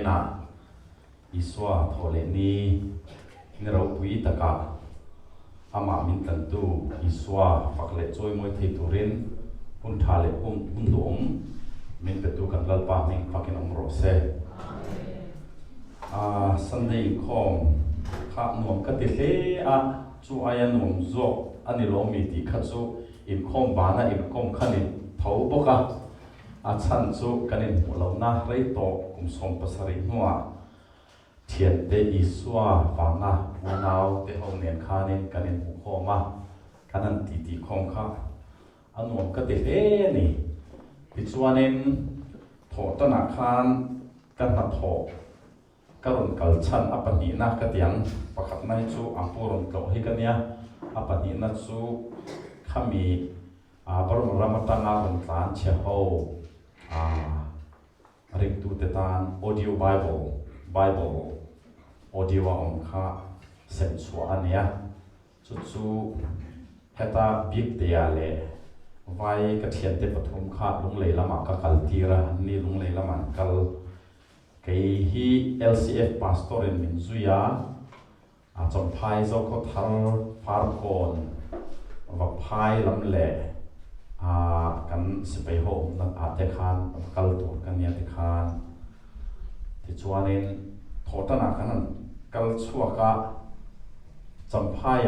na iswa thole ni ngero pui taka ama min tan tu iswa fakle choi moi thei turin pun thale dum min pe tu kan lal pa min fakin ro se Sunday khom kha nuam ka ti hle a chu aya nuam zo ani lo mi ti kha chu in khom bana in khom khanin thau boka a chan chu kanin lo na rei to kum som pasari nuwa thian te iswa fanga unau te hom nen khanin kanin hu khoma kanan ti khom kha anuam ka ti hle ni ti chuanin tho ta na khan kan na tho karon kalchan apani na katiang pakhat nai chu ampuron ko hikania apani na chu khami barom ramatanga ron tlan che ho ring tu te tan audio bible audio om kha sem chua ania chu heta big te ale vai ka thian te pathum kha lung leilama ka kaltira ni lung leilama kal cái hi LCF pastor in min zuya chom phai zo ko thar far kon va phai lam le kan sipai ho nan te khan kal tur kan ya te khan ti chuanin thotana kan kal chuaka chom phai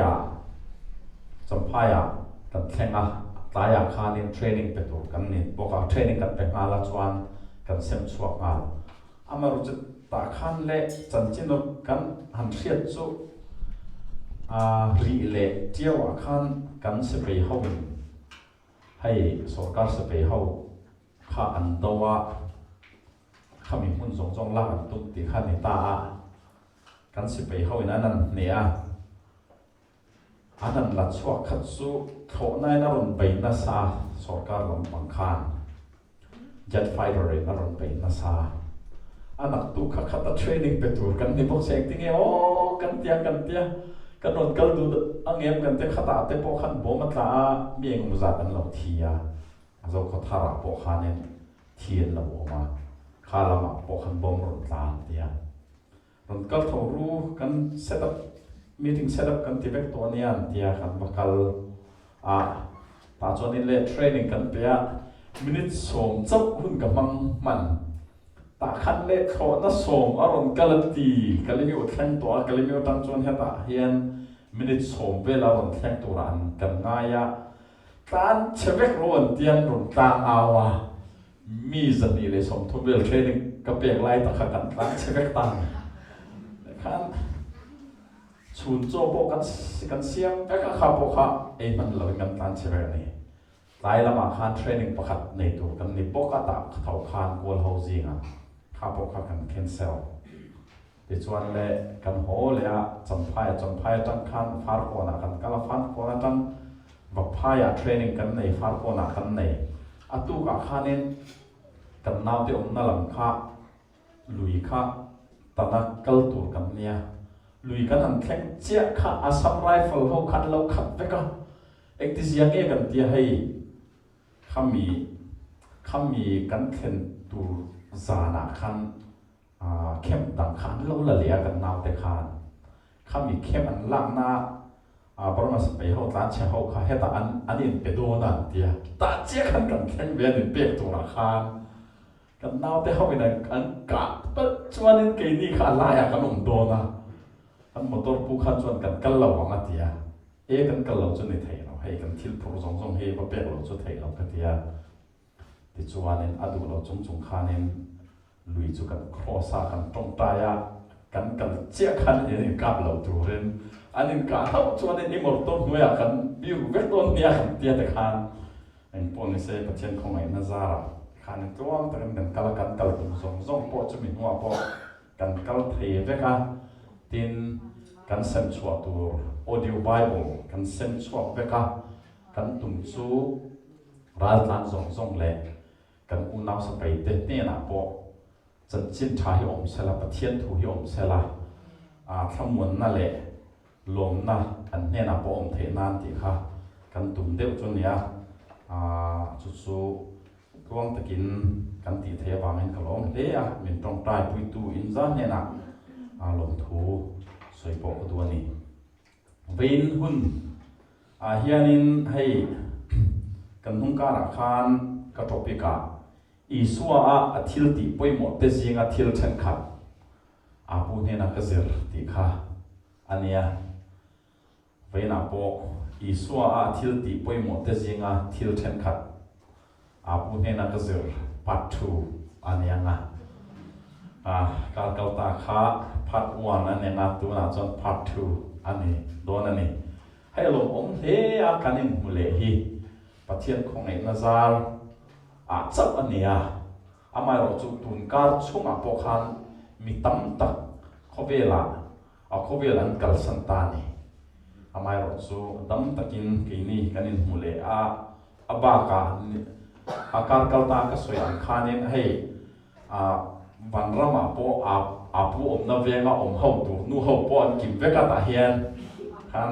kan thenga taya khan in training pe tur kan ni boka training kan pe ngala chuan kan sem chuaka amaru ta khan le chanchin kan han riat chu ri le tiawa khan kan se pe ho hai sarkar se pe ho kha an dawa khami mun jong la an tu ti khan ni ta kan se pe ho na nan ne anan la chwa khat chu tho nai na ron pe na sa sarkar lam pang khan jet fighter na ron pe na sa anak tu kata training betul kan ni box acting kan tia kan non kal du angem kan te khata te po khan bo matla mieng mu za kan lo thia azo ko thara po khanen thien lo ma khala ma po khan bom ron tlan tia ron kal tho ru kan setup meeting setup kan ti bek to nian tia kan bakal ta chonin le training kan pe minute som chap hun ka mang man ta khan le kho na som aron kalati kalimi uthleng to kalimi utang chon heta hian minute som vela ron thleng turan kan ngaya tan chevek ron tian ron tang awa mi zani le som thobel training ka pek lai ta kha kan tan chevek tang khan chun cho bo kan siam ka kha bo kha e man lo kan tan chevek ni lai lama khan training pakhat nei tu kan ni boka ta thau khan kol housingข้าพเจ้ากัน cancel ที่ชวนเลยกันโหเลยจำพายจังคันฟาร์โคนะกันกลาฟันโคนะจังบักพายtraining กันในฟาร์โคนะกันในตุกข้านี่กันน้าที่นั่งลำข้าลุยข้าตอนนั้นกัลตูกันเนี่ยลุยกันหันแข่งเจ้าข้าอาซัมไรเฟิลเขาขันเราขัดไปก็เอ็กติสยังเงี้ยกันที่ให้ข้ามีกันแข่งตูซานาคันเข้มต่างคันเราละเลียกันนาวแต่คันข้ามีเข้มอันล่างหน้าปรมาสเปย์เขาร้านเช่าเขาให้ตาอันนี้เป็นโดนันเดียตาเจ้ากันกันเข้มเวียนเปียกตัวละคันกันนาวแต่เขาเป็นอันกะปัจจุบันนี้กินนี่คันลายกันนุ่มโดนะอันมอเตอร์ผู้คันชวนกันเราหวังเดียกันเราจะในไทยเราให้กันทิลโปรสองให้มาเปียกเราจะไทยเรากันเดียที่ชวนนั้นอดูเราจงคันนั้นลุยจุกันครอสกันตรงตายกันเจ้าคันนี้กับเราดูเรนอันนี้กันเขาชวนนี้หมดต้นหัวกันบิวเวทต้นเนี่ยกันเตี้ยแต่คันอันพวกนี้เสียประเทศของไอ้นาซาร์คันตัวแต่กันกัลตุส่งพอจะมีหัวพอกันกัลเทียบกันทินกันเซมชัวตัว audio bible กันเซมชัวเวกันตุ่มซูรัฐลานส่งเลยกันอุณาสเปย์เด็ดเนี่ยนะพอจันจินชาฮิอมเสละประเทศทูฮิอมเสละทั้งมวลนั่นแหละลมนะอันเนี่ยนะพออมเทนานที่ค่ะกันตุ่มเดียวจนเนี่ยจู่ๆกวางตะกินกันตีเทวามินกลองเลี้ยมินตรงใต้ปุยตูอิน za ne na lom thu soi po ko duani vein hun hianin hei kan hung ka ra khan ka topika isua a thil ti poimo te zinga thil than khat apu ne na ka zir ti kha ania veina po isua a thil ti poimo te zinga thil than khat apu ne na ka zir part 2 ania nga kal ta kha part 1 ania nga tu na chon part 2 ani don ani hai lom om he a kanin mule hi pathian khong ei na zar chap ania amai ro chu tun kar chunga po khan mi tam tak khovel an kal santani amai ro chu dam takin keini kanin mule abaka akar kal ta ka soyan khanin hei vanrama po apu om na venga om ho tu nu ho po an kim veka ta hian khan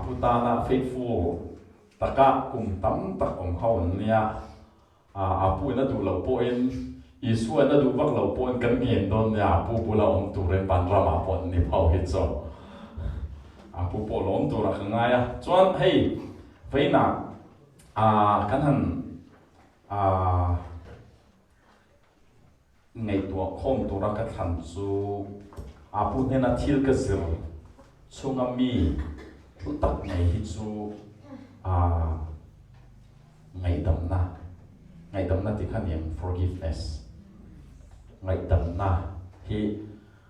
putana faithful taka kum tam tak om ho nia apu na du lo po in isu na du vak lo po in kan ngien don nia apu pula om tu ren vanrama po ni phau hit so apu po lom tu ra khangaya chuan hei veina kan han ngày tua khom tu ra ka than chu apu ne na thil ka zir chunga mi tu tak ngày hi chu ngày dam na ti khaniam forgiveness ngày dam na hi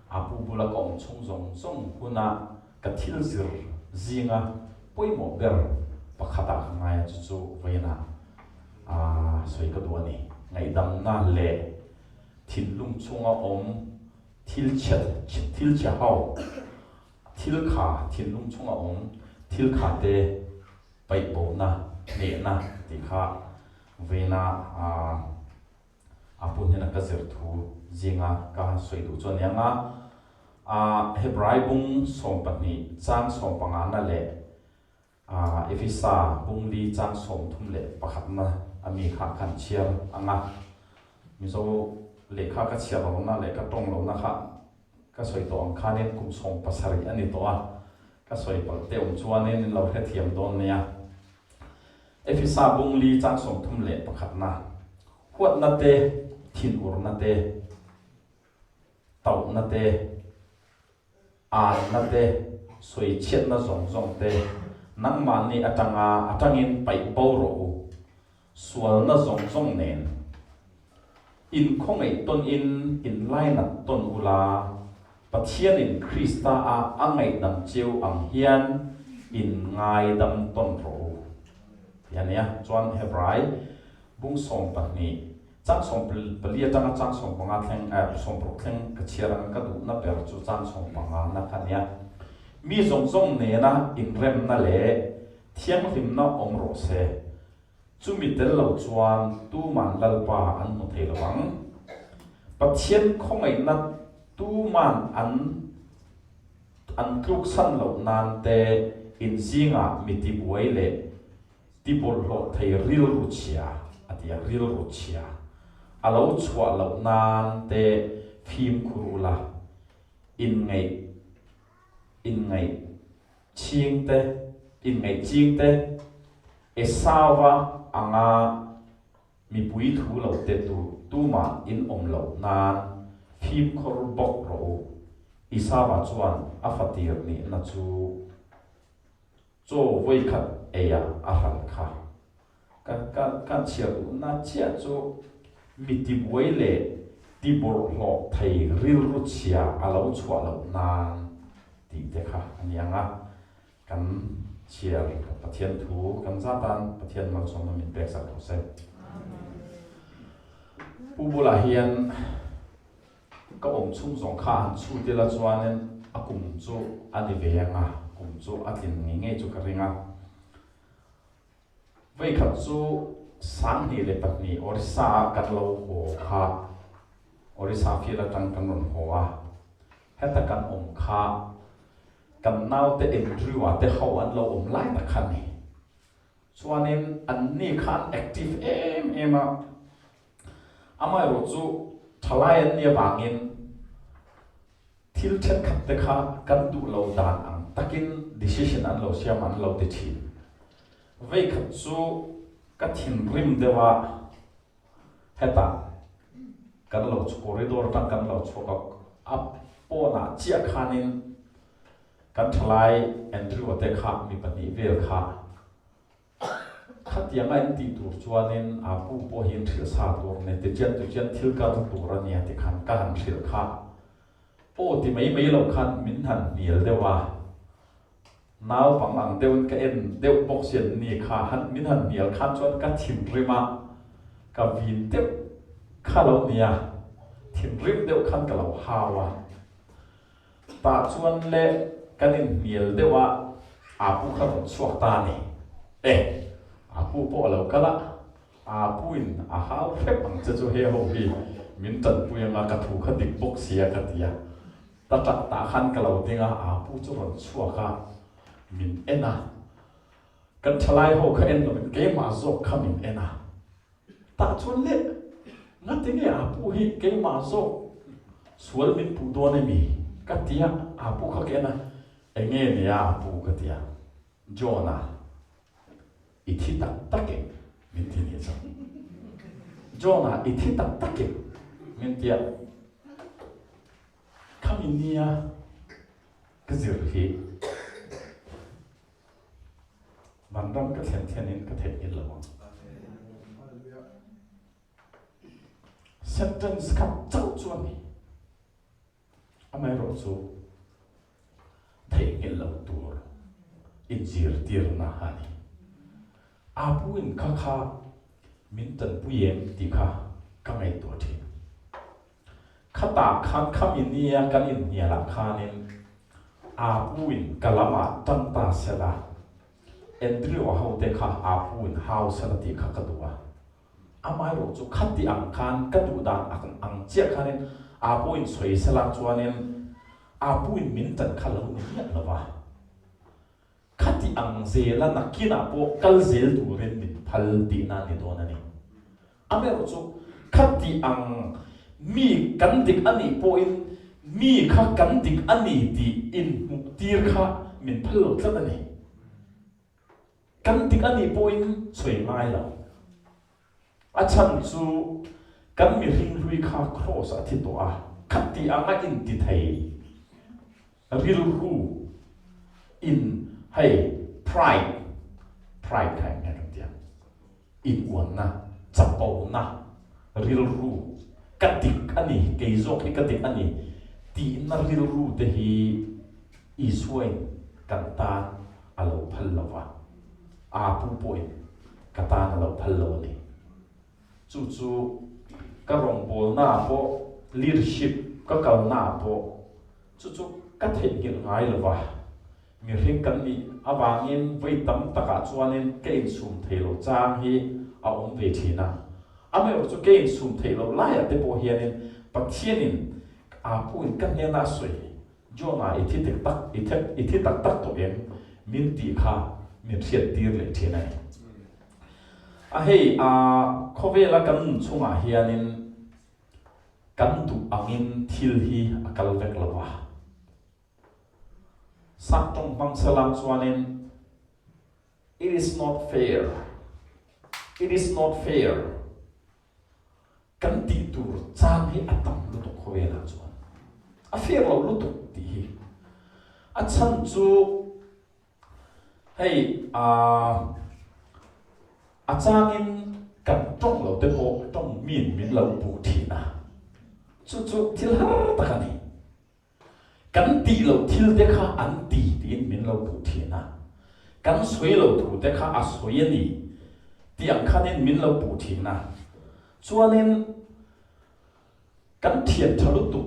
apu bula kom chung zong huna ka thil zir zinga poimo ber pakhata ngai chu veina soi ka duani ngày dam na le thil lung chunga om thil cha hau thil kha thil lung chunga om thil kha te pai po na ne na ti kha veina apun hena ka zir thu zinga ka soi du chon yanga hebrai bung som pani chang som panga na le efisa bung li chang som thum le pakhat na ami kha kan chiar anga mizo lekha ka chiar lo na le ka tong lo na kha ka soi to ang khanin kum som pasari ani to ka soi pal te chuanin lo he thiam don nia efisa bung li chang som thum le pakhat na huat na te thin ur na te tau na te na te soi chet na zong te nang man ni atangin pai bo ro sual na zong nen in khong ei ton in lai na ton ula pathian in Krista angai dam cheu ang hian in ngai dam ton ro yani chuan hebrai bung som pani chang som palia chang som panga thleng som pro thleng ka chiarang ka du na per chu chang som panga na khania mi zong ne na in rem na le thiang hlim na om ro se chumi tel lo chuan tu man lalpa an mu thei lawang pathian khong ei na tu man an tluk san lo nan te in zinga mi ti buai le ti bol lo thei ril ru chia atia ril ru chia alo chua lo nan te phim khurula in ngày chiang te esawa anga mi pui thu lo te tu ma in om lo nan phim khor bok ro isawa chuan afatir ni na chu cho voi khat eya ahan kha ka chiar na chia chu mi ti boi le ti bor lo thei ril ru chia alo chua lo nan ti te kha anianga kan chiar pathian thu kan zatan pathian mal som min pek sa those pubula hian ka om chung zong kha han chu te la chuanen akum chu ani veanga kum chu atin nge chu ka ringa vei khat chu sang ni le patni orisa kan lo ho kha orisa fi la tang kan ron ho wa heta kan om kha kan nau te Andrew te ho an lo om lai ta khan ni chuanin an ni khan active em amai ro chu thalai an nia wangin thil then khat te kha kan du lo dan ang takin decision an lo siam an lo te thin vei khat chu ka thin rim dewa heta kan lo chu corridor tang kan lo chu ka up po na chia khanin kan thalai Andrew te kha mi pani vel kha khát yang anh ti tur chuanin apu po hin thil sa tur ne te chen tu chen thil ka tur ania te khan ka han thil kha po ti mai lo khan min han nial dewa naw pang ang deun ka en deu bok sian ni kha han min han nial khan chuan ka thim rima ka vin te kha lo nia thim rim deu khan ka lo hawa ta chuan le kanin nial dewa apu kha ron chuak ta ni apu po lo kala apuin a hau phep ang chu he ho hi min tan puya ka thu kha dik bok sia ka tia ta khan ka lo dinga apu chu ron chua ka min ena kan thalai ho kha en min ke ma zo kha min ena ta chun le na tinge apu hi ke ma zo sual min pu do ne mi ka tia apu kha ke na enge ne ya apu ka tia jona ithi tak take min ti ni so jona ithi tak take min tia kaminia kazir hi bandam ka thlen ka the il lo sentence ka chau chuan ni amai ro chu thei il lo tur injir tir na hani apuin kha min tan puyem ti kha ka ngai to thi khata khan khaminia kan in nia la khanin apuin kalama tan ta sela Andrew ho te kha apuin house sela ti kha ka duwa amai ro chu khati ang khan ka du dan ang chia khanin apuin soi sela chuanin apuin min tan khalo ni lawa khati ang zela nakina po kal zel turen min phal ti na ni don ani amero chu khati ang mi kan dik ani po in mi kha kan dik ani ti in muktir kha min phal lo tlat ani kan dik ani po in choi mai lo achan chu kan mi ring hui kha cross athi to a khati anga in ti thai ril ru in hey pride kai nga kan dia in wan na chapau na ril ru katik ani keizok ni katik ani ti na ril ru te hi iswen kan ta alo phallawa a pu poi kata na lo phallo ni chu ka rong bol na po leadership ka kal na po chu ka thei gil ngai lawa mi ring kan ni awangin vai tam taka chuanin ke in sum thelo chang hi a om ve thina ame chu ke in sum thelo lai ate po hianin pathianin a puin kan ne na soi jona ithi tak to em min ti kha min thiat tir le thina a hei a khovela kan chunga hianin kan tu angin thil hi akal vek lawa sak trong bang salam chuanin it is not fair kan ti tur chang hi atam lu to khowela chuan a fair lo lu to ti hi a chan chu hei a changin kan trong lo te po trong min lo pu thina chu thil har takani kan ti lo thil te kha an ti tin min lo pu thina kan soi lo thu te kha a soi ni tiang khanin min lo pu thina chuanin kan thian thalu tu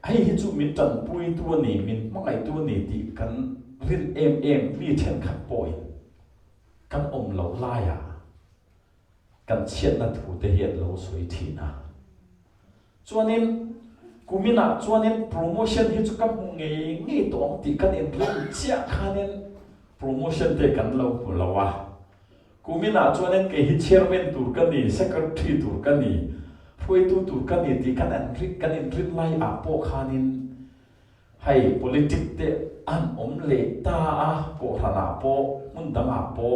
ai hi chu min tan pui tu ni min mangai tu ni ti kan rin em mi then khat poi kan om lo la ya kan chiat na thu te hian lo soi thina chuanin kumina chuanin promotion hi chu kam nge tong ti kan in rin chia khanin promotion te kan lo lawa kumina chuanin ke hi chairman tur kan ni secretary tur kan ni phui tu kan ni ti kan in rit lai a po khanin hay politics te an le ta a ko thana po mun dang a po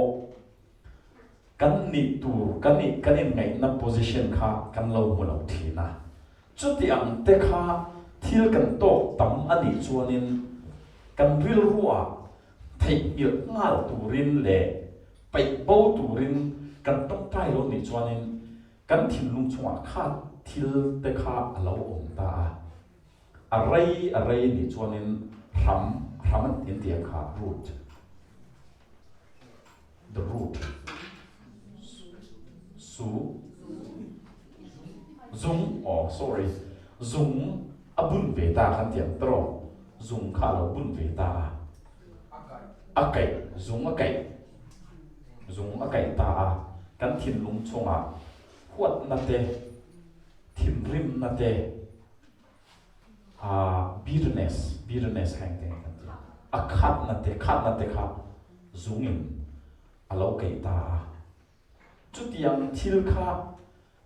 kan ni tur kan in ngai na position kha kan lo mu lo thina chuti ang te kha thil kan to tam ani chuanin kan ril ruwa thei il ngal turin le pai bo turin kan tong tai lo ni chuanin kan thil lung chunga kha thil te kha alo om ta array ni chuanin ram in tiang kha root the root zung zung abun ve ta kan tiang tro zung kha lo bun ve ta akai zung akai ta kan thin lung chunga huat na te thin rim na te bitterness hang te kan ti khat na te kha zungin alo kai ta chutiang thil kha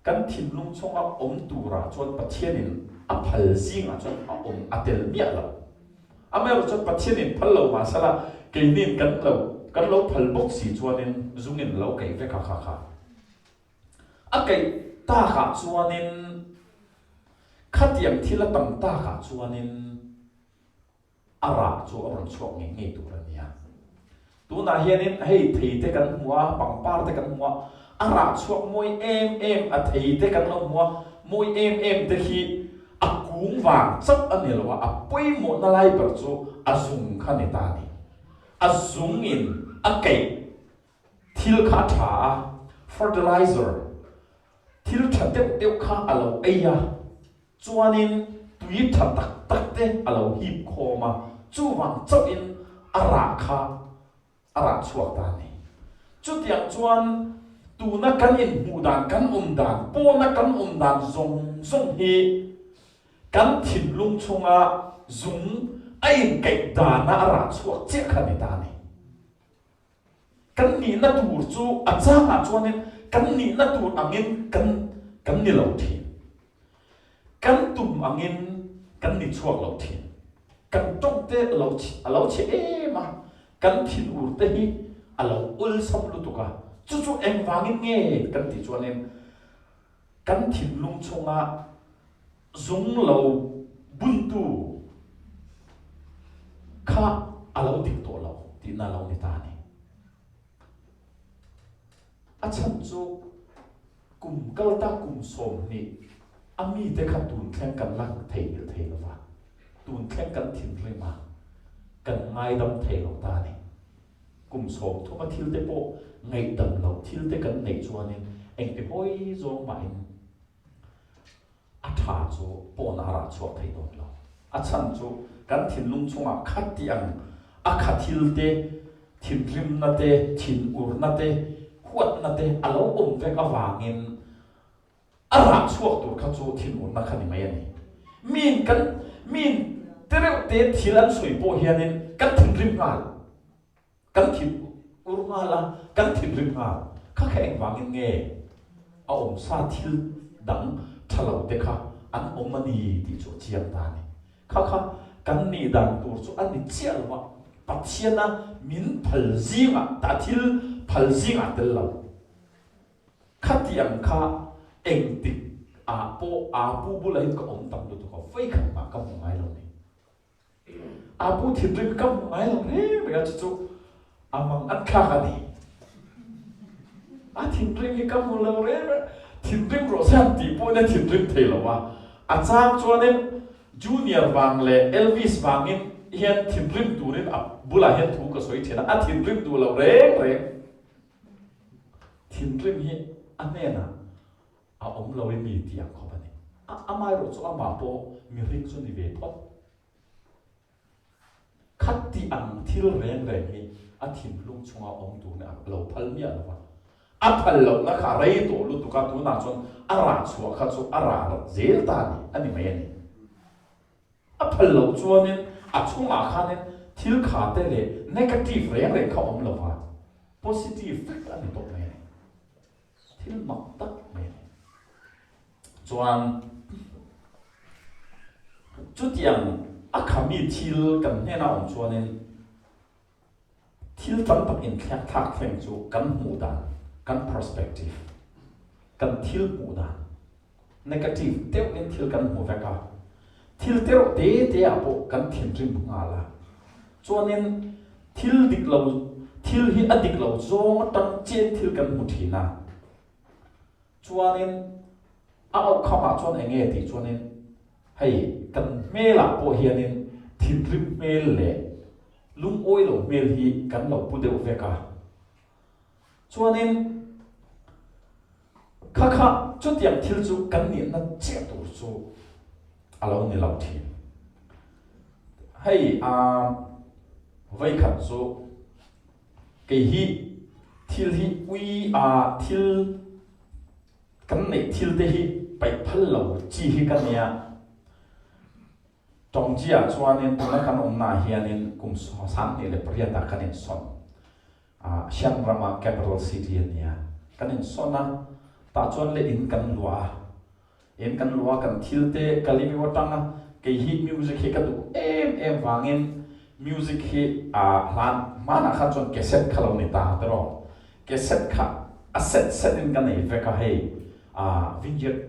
kan thin lung chunga om tura chon pathianin a phal zinga chon a om atel mia lo amero chon pathianin phal lo ma sala keinin kan lo phal bok si chuanin zungin lo kai ve kha akai ta kha chuanin khatiam thila tam ta kha chuanin ara chu aron chok nge tu rania tu na hianin hei thei te kan hua pangpar te kan hua ara chok moi em a thei te kan lo hua moi em te hi a kung wang chap ani lo a poi mo na lai per chu azung khani ta ni azung in akai thil kha tha fertilizer thil tha deuh kha alo eya chuanin tui tha tak te alo hip khoma chu wang chau in ara chuak ta ni chu tiang chuan tu na kan in mu dan kan dan po na kan dan zong hi kan thin lung chunga zung ai kai da na ara chuak che khani ta ni kan ni na tur chu a changa chuanin kan ni na tur angin kan ni lo thi kan tum angin kan ni chuak lo thi kan tok te lo che ma kan thin ur te hi alo ul sam lu tu ka chu eng wangin nge kan ti chuanin kan thin lung chunga zung lo buntu kha alo dik to lo ti na lo ni ta ni a chan chu kum kalta kum som ni ami te kha tun thleng kan lang thei lo wa tun thleng kan thin hle ma kan ngai dam thei lo ta ni kum som thoma thil te po ngai dam lo thil te kan nei chuanin eng te hoi zong ma in a tha chu po na ra chuak thei don lo a chan chu kan thin lung chunga khat tiang a khathil te thin rim na te thin ur na te huat na te alo om vek awangin ara chuak tur kha chu thin ur na khani mai ani min tereu te thilan soi po hianin kan thin rim ngal kan thin ur ngala kan thin rim ngal kha eng wangin nge a om sa thil dang thalo te kha an om ani ti chu chiam ta ni kha kan ni dan tur chu an ni chial wa pathiana min phal zinga ta thil phal zinga tel lo khatiang kha eng tik a pu bu lai ko om tam lu to ko fei khan ma ka mo ngai lo ni a pu thil rim ka mo ngai lo re me ga chu amang an kha ka ni a thil rim ka mo lo re thil rim ro sam ti po na thil rim thei lo wa a chang chuanin junior wang le elvis wangin hian thil rim turin a bula hian thu ka soi thena a thil rim tu lo re thil rim hi anena a om lo mi tiang kho bani a mai ro chu ama po mi ring chu ni ve phot khat ti ang thil reng hi a thim lung chunga om tu na lo phal mi an wa a phal lo na kha rei to lu tu ka tu na chon ara chua kha chu ara zel ta ni ani mai ani a phal lo chuanin a chunga khanin thil kha te le negative reng kha om lo wa positive fact ani to mai thil mak tak mai chuan chút yang akhami thil kan hena om chuanin thil tam tak in thak thak thleng chu kan hmu dan kan perspective kan thil hmu dan negative teu in thil kan hmu veka thil teu te apo kan thin rim nga la chuanin thil dik lo thil hi adik lo zong tam chen thil kan hmu thina chuanin a au khama chuan enge ti chuanin hei kan mela po hianin thin rim mel le lung oi lo mel hi kan lo pu deuh veka chuanin kha chút tiang thil chu kan ni na che tur chu alo ni lo thi hei vai khat chu ke hi thil hi ui thil kan nei thil te hi pai phal lo chi hi kan nia tong chia chuanin tuna kan omna hianin kum so san ni le priata kanin son Siam Rama capital city ania kanin sona ta chuan le in kan lua kan thil te kalimi watanga ke hi music hi ka du em wangin music hi hlan mana kha chuan cassette khalo ni ta tero cassette kha set in kan nei veka hei vineyard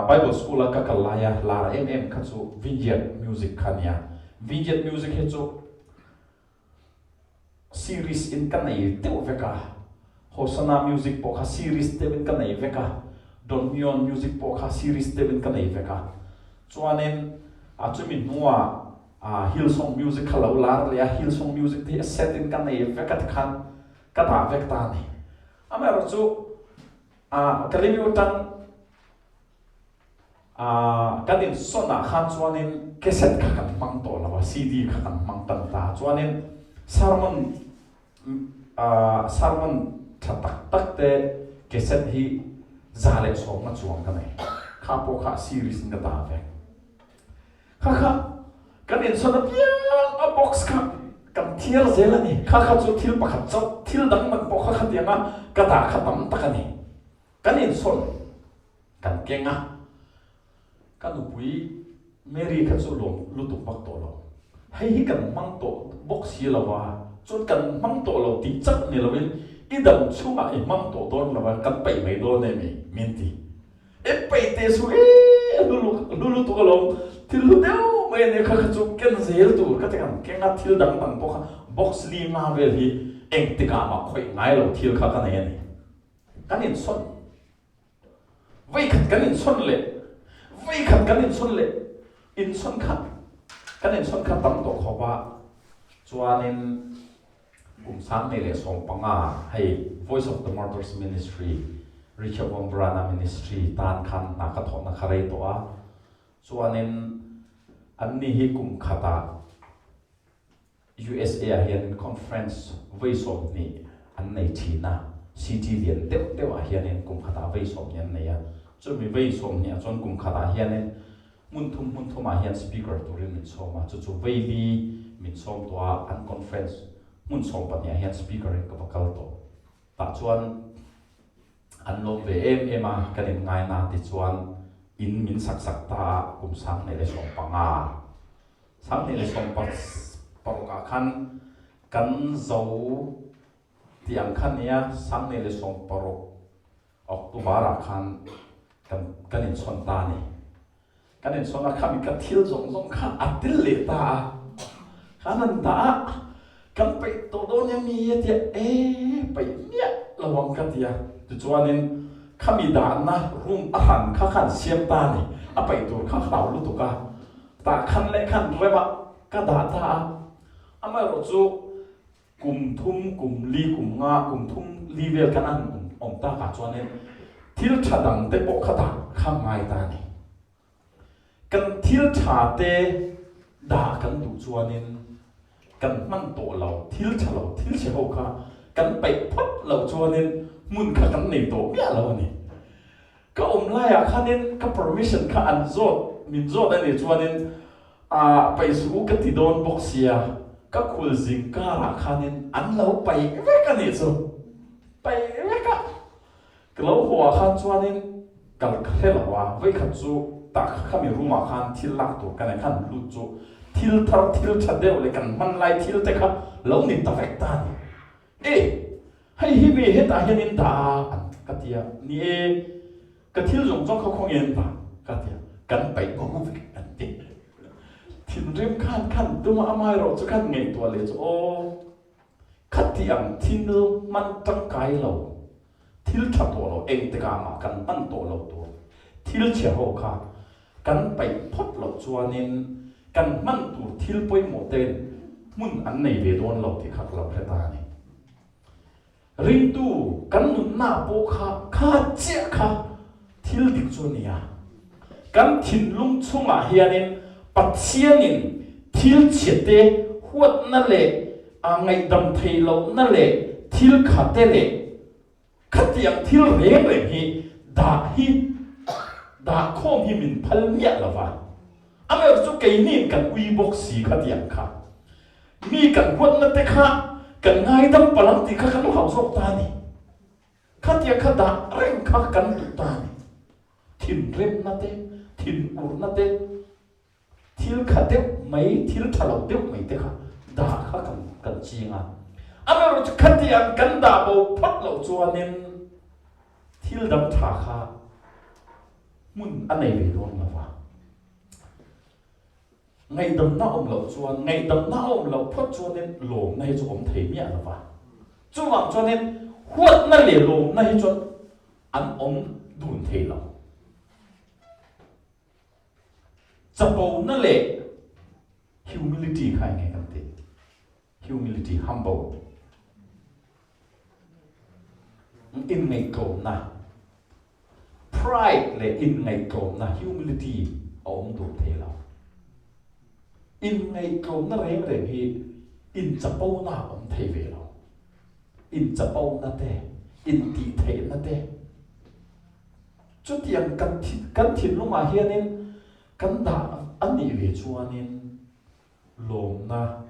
Bible school ka kalaya lara kha chu vineyard music khania vineyard music he chu series in kan nei teu veka Hosanna music po kha series tevin kan nei veka Don Mion music po kha series tevin kan nei veka chuanin chumi nuwa Hillsong music khalo lar le Hillsong music the set in kan nei veka khan kata vekta ni amaro chu kalimi utang kanin sona khan chuanin cassette kha kan mang to lawa CD kha kan mang tan ta chuanin sermon tak te cassette hi zale so ma chuang ka nei kha po kha series nga ta ve kha kanin sona pia a box kha kan thial zela ni kha chu thil pakhat chau thil dang man po kha tianga ka ta khatam takani kanin son kan kenga kan upui Mary kha chu lom lutuk bak to lo hei kan mang to box hi lawa chun kan mang to lo ti chak ni lawin idam chunga I mang to don lawa kan pai mai do ne mi minti pai te su lulu to lo til lu deu mai ne kha chu ken zel tu ka te kan kenga thil dang bang po kha box li ma vel hi eng te ka ma khoi ngai lo thil kha ka ne ni kanin son vai khat kanin son le vai khat kanin son le in son khat kanin son khat tam to khoba chuanin sang ne le song panga hei Voice of the Martyrs Ministry Richard Wombrana Ministry tan khan na ka thona kharei to a chuanin anni hi kum khata USA hian conference voice of ni an nei thina city lian deuh a hianin kum khata voice of nian nei a chumi voice of ni a chon kum khata hianin mun thum a hian speaker turin min soma chu veibi min som to an conference mun som pa nia hian speaker in ka bakal to ta chuan an lo ve em a kanin ngai na ti chuan in min sak ta kum sang ne le som panga sang ne le som pa paruka khan kan zo tiang khan nia sang ne le som paru October khan kanin son ta ni kanin son a khami ka thil zong khan atil le ta kanan ta kan pai to do nya mi ya tia pai mia lawang ka tia tu chuanin khami da na room a han khan siam ta ni a pai tur kha khau lu tu ka ta khan le khan reba ka da ta ama ro chu kum thum kum li vel kan an om ta ka chuanin thil thadang te po khata kha ngai ta ni kan thil tha te da kan du chuanin kan man to lo thil che ho kha kan pai phot lo chuanin mun kha kan nei to mia lo ni ka lai a khanin ka permission kha an zot min zot ani chuanin pai su ka ti don boxia ka khul jing ka ra khanin an lo pai ve ka ni chu pai ve ka klo ho khan chuanin kal khela wa vai khat chu ta khami ruma khan thil lak tur kan khan lu chu thil thar thil thadeu le kan man lai thil te kha lo ni ta vek ta ni hay hi mi he ta hian ta an katia ni ka thil jong jong kha khong yen ta katia kan pai bo vek an ti thil rem khan khan duma amai ro chu khan ngei to le chu o khatiang thil man tang kai lo thil tha to lo eng te ka ma kan man to lo to thil che ho kha kan pai phot lo chuanin kan man tur thil poi mo ten mun an nei ve don lo ti khat lo ta ni ring tu kan nun na po kha che kha thil dik chu nia kan thin lung chunga hianin pathianin thil chete huat na le ngai dam thei lo na le thil khate le khatiang thil reng reng hi da khom hi min phal nya lawa ame chu kei nin kan ui bok si khatiang kha mi kan huat na te kha kan ngai dam palang ti kha kan hau sok ta ni khatia kha da reng kha kan tu ta ni thin rem na te thin ur na te thil khate mai thil thalo te mai te kha da kha kan chinga ame ro khatiang kan da bo phat lo chuanin thil dam tha kha mun anei ve don lawa ngày đầm na om lo chuan ngày đầm na om lo phot chuanin lom na hi chu om thei mi lawa chuwang chuanin huat na le lom na hi chuan an om dun thei lo chapo na le humility khai nge kan te humility humble in ngày cầu na pride le in ngày cầu na humility om dun thei lo in ngày cầu na reng reng hi in chapo na om thei ve lo in chapo na te in ti thei na te chu tiang kan thin luma hianin kan da ani ve chuanin lom na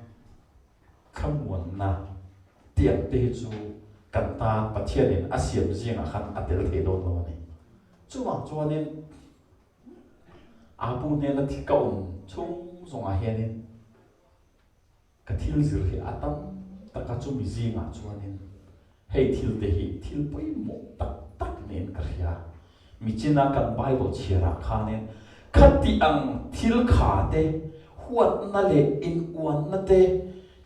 khamuan na tiang te chu kan ta pathianin asiam jinga khan atel thei do lo ni chuwang chuanin abu ne la thi ka chung zonga hianin ka thil zir hi atam taka chu mi zinga chuanin hei thil te hi thil poi mo tak nen ka ria mi china kan bible chira khanen khati ang thil kha te huat na le in uan na te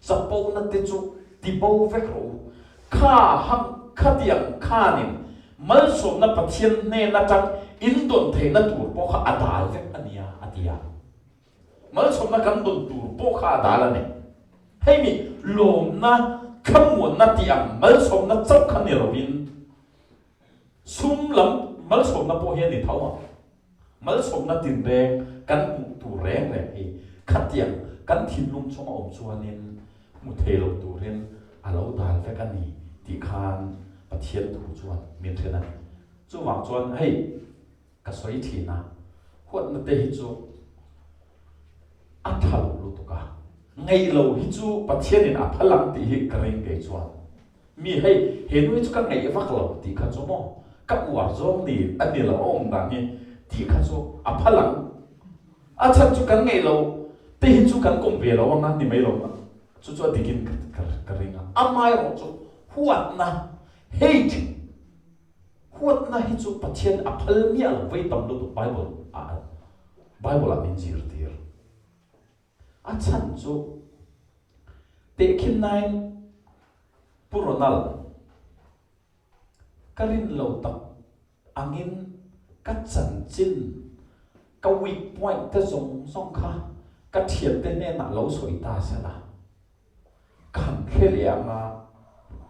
chapo na te chu ti bo vek ro kha ham khati ang khanin mal som na pathian ne na tak in don the na tur po kha adal vek ania atia mal som na kan don tur po kha adal ne hei mi lom na khamuan na ti ang mal som na chap khan ni rovin sum lam mal som na po he ni thawa mal som na tin reng kan bu tu reng le hi khatiang kan thin lung choma om chuanin mu thelo tu ren alo dal ve kan ni ti khan pathian tu chuan min thena chu wang chuan hei ka soi thina huat na te hi chu athal lu tu ka ngai lo hi chu pathianin a phalang ti hi kring ke chuan mi hei he nu chu ka ngai vak lo ti kha chu mo ka war zom ni ani lo om da ni ti kha chu a phalang a chan chu kan ngai lo te hi chu kan kom ve lo nga ni mai lo chu chu dikin ka ringa amai ro chu huat na hate huat na hi chu pathian a phal mi al vai tam lu bible a min jir tir a chan chu te khin nine puronal karin lo tak angin ka chan chin ka weak point ta zong kha ka thian te ne na lo soi ta sa la kan khele anga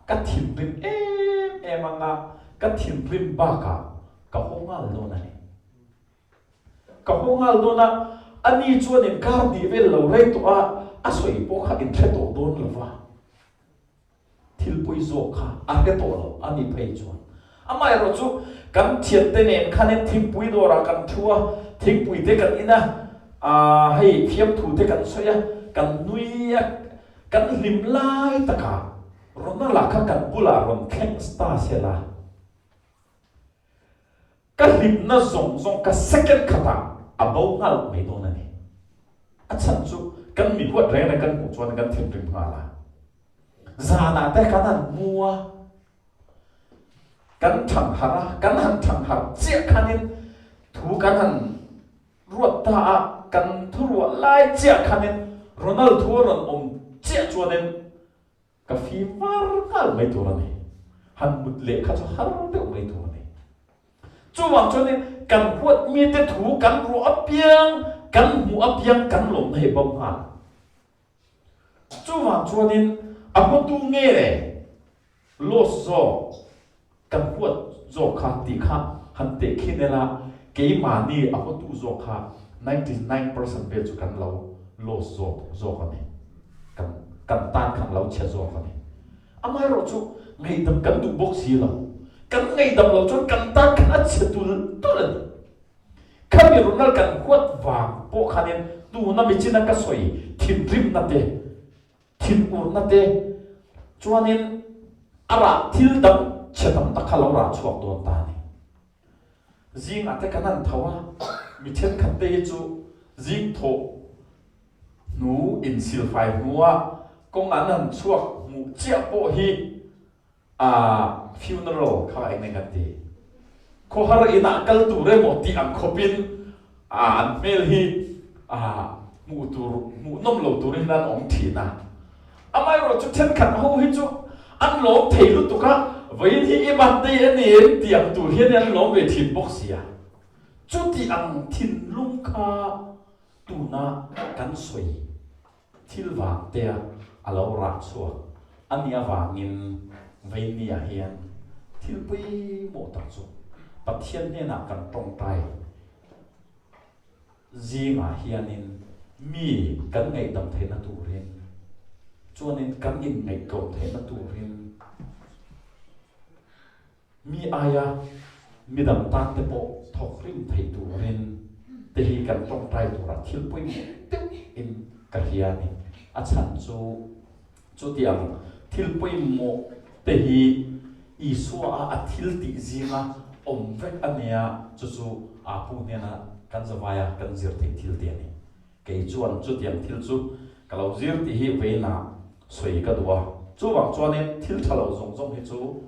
ka thin rim em anga ka thin rim ba ka hongal lo na ni ka hongal lo na ani chuan in kar ni vel lo rei to a soi po kha in the to don lova thil pui zo kha a he to lo ani phei chuan amai ro chu kan thian te nen khanen thing pui do ra kan thua thing pui te kan ina hei phiam thu te kan soya kan nuia kan lim lai taka rona la kha kan bula ron kheng sta sela cái lim na zong cái second khata abau ngal mấy đồ này chân chú cái mình quật rèn này cái mũ chuan cái thiên rừng ngà là già nà té cái nan mua cái thằng hara cái han thằng hara chia khanin thu cái han ruột ta cái thu ruột lai chia khanin Ronald thu ron chia chuan nên cái phi var ngal mấy đồ này han mut lệ khát cho har được mấy đồ này chú hoàng cho nên cái quật mi té thu cái ruột biang kan mu apiang kan lom he bom ha chu wa chuanin amotu nge le los zo kan puat zo kha ti kha han te khinela ke ma ni amotu zo kha 99% be chu kan lo los zo ka ne kan tan kan lo che zo ka ne amai ro chu ngai dam kan du bok si lo kan ngai dam lo chu kan tan kan che tu le kami runal kan kuat vàng po khanin tu na mi china ka soi thin rim na te thin ur na te chuanin ara thil dam chetam ta khalo ra chuak don ta ni jing ate kanan thawa mi chen khat te chu jing tho nu in sil fai nuwa kong anan chuak mu chia po hi funeral kha ai ne ka ti ko har ina kal tu re mo ti ang khopin an mel hi mu nom lo tu rin nan ong thi na amai ro chu chen khat ho hi chu an lo thei lu tu ka với thì im bát đây anh em tiệm tủ hiện anh lo về thìn bốc xìa chút thì ăn thìn lung kha tủ na cắn sôi thil vàng tea alo rạc xua anh ya vàng in vây nia hiền thil bui mộ tạc xua bát thiên nên là cần trong tay gì mà hiền in mi cắn ngày đầm thế nó tủ riêng cho nên cắn in ngày cầu thế nó tủ riêng mi aya mi dam tan te po thok rim thei tu ren te hi kan tong trai tu ra thil pui in ka hiani a chan chu tiang thil pui mo te hi I suwa a thil ti zinga om vek ania chu a pu ne na kan zawaya kan zir thei thil te ni ke chuan chu tiang thil chu kalau zir ti hi ve na soi ka duwa chu wang chuanin thil thalo zong zong hi chu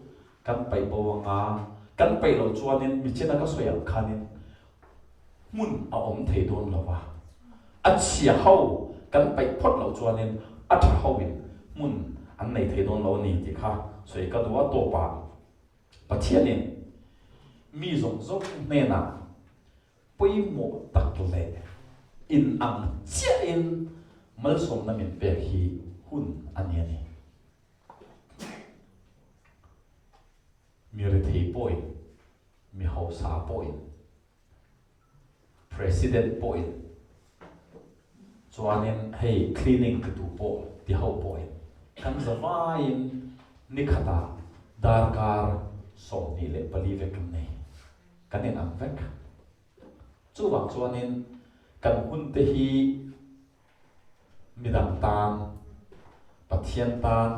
kan pai bawanga kan pai lo chuanin mi chena ka soyal khanin mun a om thei don lawa a chia hau kan pai phot lo chuanin a tha hauin mun an nei thei don lo ni ti kha soi ka duwa to pa pathianin mi zong zong ne na pui mo tak le in ang chia in mal som na min pe hi hun aniani mi re thei poi mi hau sa poi president poi chuanin hei cleaning ka tu po ti hau poi kan zawain ni khata darkar som ni le pali ve kan nei kanin ang vek chu wang chuanin kan hun te hi midam tan pathian tan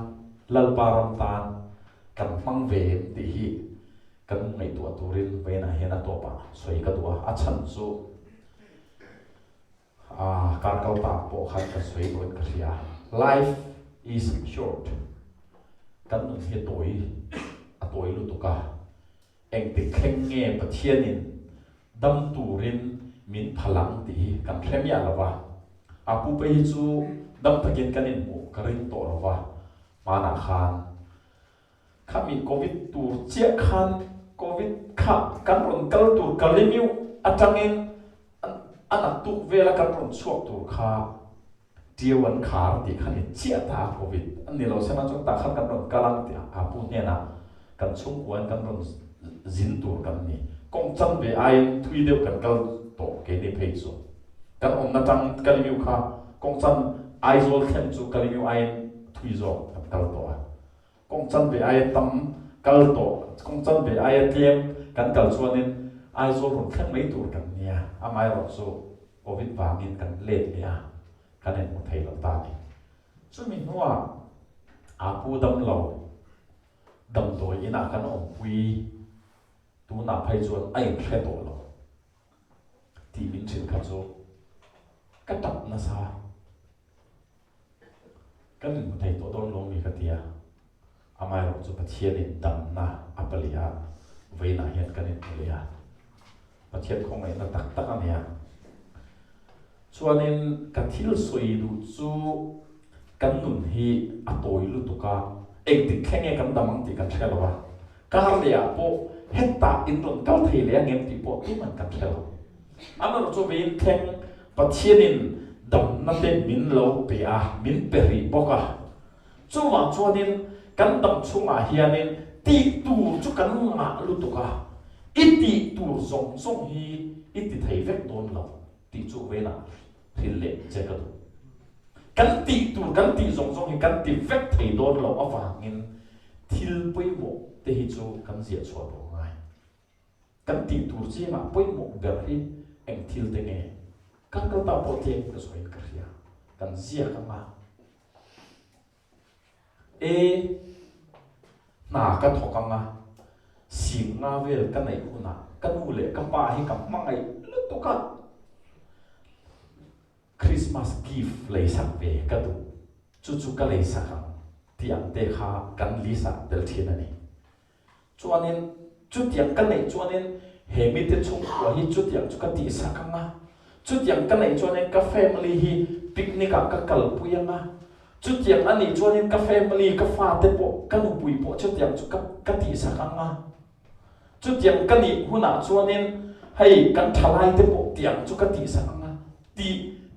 lalparam tan kan mang ve ti hi kan ngai tu turin ve na hena to pa soi ka tua a chan chu kar kal ta po khat ka soi gon ka ria life is short kan nun he toi lu tu ka eng ti khleng nge pathianin dam turin min phalang ti kan thlem ya lawa apu pe chu dam takin kanin mu karin to lawa mana khan kami covid tur chia khan covid kha kan ron kal tur kalimiu atangin anak tu vela kan ron chuak tur kha diwan khar ti khan chia ta covid ani lo sana chong ta khan kan ron kalang ti apu ne na kan chung kuan kan ron zin tur kan ni kong chan be ai thui deu kan kal to ke ni phei so kan om na tang kalimiu kha kong chan ai zol khem chu kalimiu ai thui zo kan kal to kong chan be ai tam kal to kong chan be ai tlem kan kal chuanin ai zol ron khem mai tur kan nia amai ro so covid vangin kan let nia kan en thei lo ta ni chu mi nuwa apu dam lo dam to ina kan om pui tu na phai chuan ai hre to lo ti min thin kha chu ka tap na sa kan mu thei to don long ni ka tia amai ro chu pathian in dam na apalia veina hian kan in alia pathian khong ai na tak tak ania chuanin ka thil soi du chu kan nun hi atoi lu tuka ek dik khenge kan damang ti kan thelawa kar lia po hetta in ron kal thei le ngem ti po tu man kan thelawa amar chu vein kheng pathian in dam na te min lo pe a min peri boka chuwa chuanin kan dam chunga hianin ti tu chu kan nga lu tuka iti tu zong zong hi iti thei vek don lo ti chu veina thil le che ka du kan ti tu kan ti zong zong hi kan ti vek thei don lo awangin thil poi mo te hi chu kan zia chwa do ngai kan ti tu chi ma poi mo ber hi eng thil te nge kan ka ta po te ka soi ka ria kan zia ka ma e na ka thokang nga sim nga vel ka nei huna kan u le ka pa hi ka mangai lu to ka Christmas gift lei sak ve ka du chu chu ka lei sak tiang te kha kan li sa del thin ani chuanin chu tiang ka nei chuanin he mi te chung wa hi chu tiang chu ka ti sak nga chu tiang ka nei chuanin ka family hi picnic ka kal puyanga chu tiang ani chuanin ka family ka fa te po ka nu pui po chu tiang chu ka ti sak nga chu tiang ka ni huna chuanin hei kan thalai te po tiang chu ka ti sak nga ti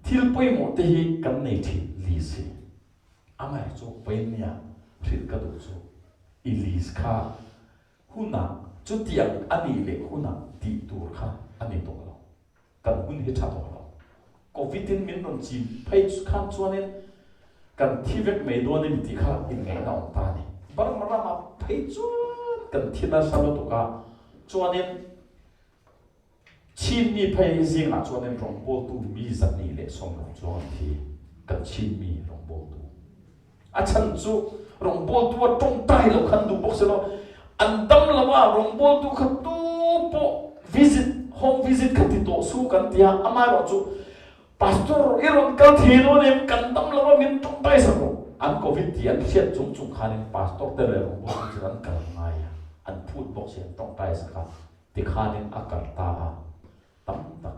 thil poi mo te hi kan nei thi li si amai chu penia thil ka du chu ilis kha huna chu tiang ani le huna ti tur kha ani to lo kan hun hi tha to lo covid in min non chi phai khan chuanin kan thivek mei do ni ti kha in ngai na on ta ni bar mara ma phai chu kan thina sa lo to ka chuanin chin mi phai zing a chuanin rong bol tu mi zat ni le som lo chuan thi kan chin mi rong bol tu a chan chu rong bol tu a tong tai lo khan du bok se lo an dam lo wa rong bol tu kha tu po visit home visit kha ti to su kan tia ama ro chu pastor iron kal thi no nem kan dam lo wa min tong tai sa ro an covid ti an thiat chung chung khanin pastor te le rong bol chu ran kal ngai an phut bok se tong tai sa kha ti khanin akar ta tam tak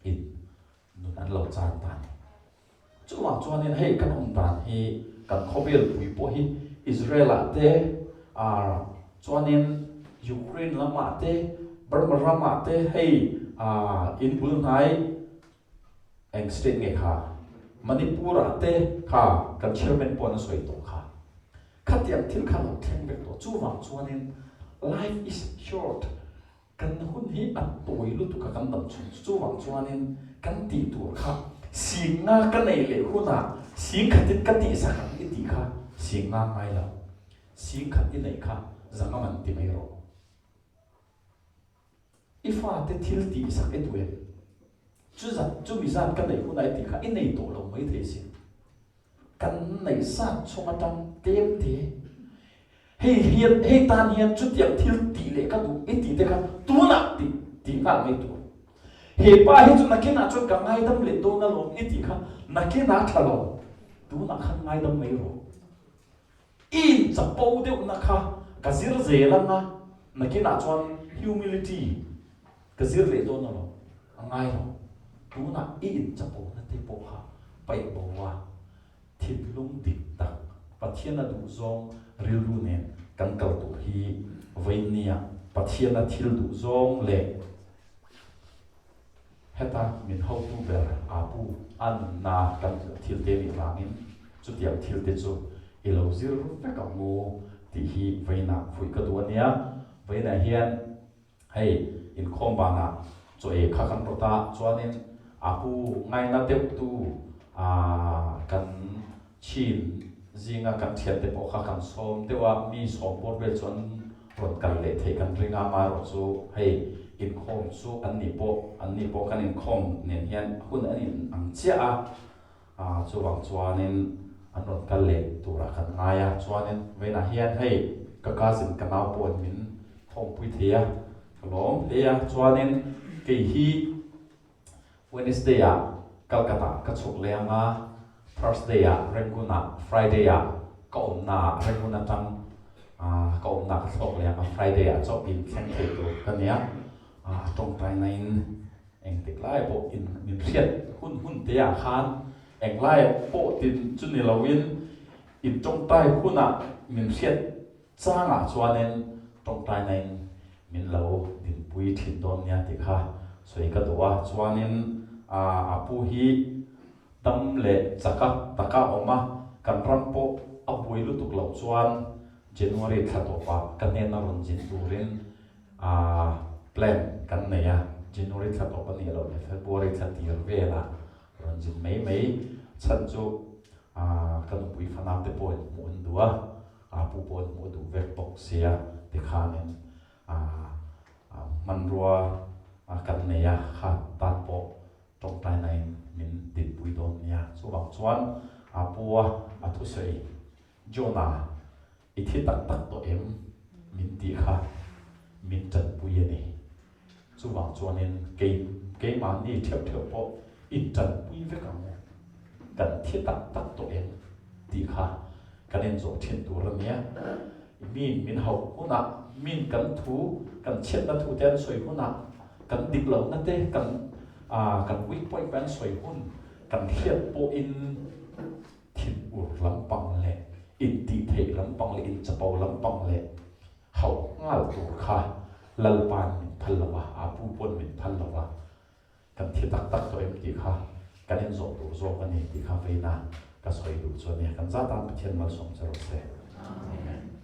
in nun an lo chan ta ni chuwa chuanin hei kan hong tan hi kan khobel pui po hi Israel te a chuanin Ukraine lama te Burma lama te hei in Brunei eng state nge kha Manipur te kha kan chairman po na soi to kha khatiam thil kha lo thleng bek to chuwa chuanin life is short kan hun hi at toi lu tu ka kan dam chu wang chuanin kan ti tur kha singa ka nei le huna sing khatit ka ti sa kan ti kha singa mai la sing khat ti nei kha zanga man ti mai ro ifa te thil ti sa ke tuwe chu mi zat ka nei huna ti kha in nei to lo mai the sin kan nei sa chunga tam tem te hei tan hian chu tiang thil ti le ka du e ti te ka tu na ti nga mai tu he pa hi chu na ke na chu ka ngai dam le do na lo e ti kha na ke na tha lo tu na khan ngai dam mai ro in cha po de na kha ka zir ze la na ke na chuan humility ka zir le do na lo ngai ro tu na in cha po na te po kha pai bo wa thil lung dik tak pathian du zong ril ru ne kan kal tu hi vainia pathian thil du zong le heta min how tu ber apu an na kan thil te mi wangin chu tiam thil te chu ilo zir ru pe ka mo ti hi vaina phui ka du ania vaina hian hei in khom bana cho e kha kan prota chuanin apu ngai na te tu kan chin zinga kan thiat te po kha kan som dewa mi som por bel chon rot kan le thei kan ringa ma ro chu hei in khom chu an ni po kan in khom nen hian hun an in ang chia chu wang chuanin an rot kan le tura kan ngaya chuanin veina hian hei ka ka sin ka nau pon min thong pui thia kalom leya chuanin ke hi Wednesday a Calcutta ka chuk lenga Thursday a Renguna Friday a ka omna Renguna tang ka omna ka chuk lenga Friday a chok in thleng thei tu kania tong tai nain eng tik lai po in min riat hun te a khan eng lai po tin chuni lawin in tong tai huna min riat changa chuanin tong tai nain min lo din pui thin don nia ti kha soi ka duwa chuanin apu hi tam le chaka taka oma kan rampo abui lu tuk lo chuan January thatopa kanena ron jin turin plan kan neya January thatopa ni lo le February thatir vela ron jin mei chan chu kan pui phana te point mun duwa apu point mu du vek tok sia ti khanin manrua kan neya kha tan po trong tai này mình tin bùi đồn nha số bằng chuan bùa thu sợi Jonah ít khi tắc tắc tổ em mình đi khá mình chân bùi này số bằng chuan nên cái mà đi theo bộ ít chân bùi với cả mồ cần thiết tắc tắc tổ em đi khá cái nên dỗ thiên tu rồi nhé mình học cô nè mình cần thu cần chết là thu tiền soi cô nè cần địch lâu nè thế cần kan weak point ban soi hun kan hiat po in thin ur lampang le in ti thei lampang le in chapau lampang le hau ngal tur kha lalpan min phalawa apu pon min phalawa kan thi tak tak to em ti kha kan en zo tu zo kan ni ti kha veina ka soi du cho ne kan za tan pathian mal som charo se amen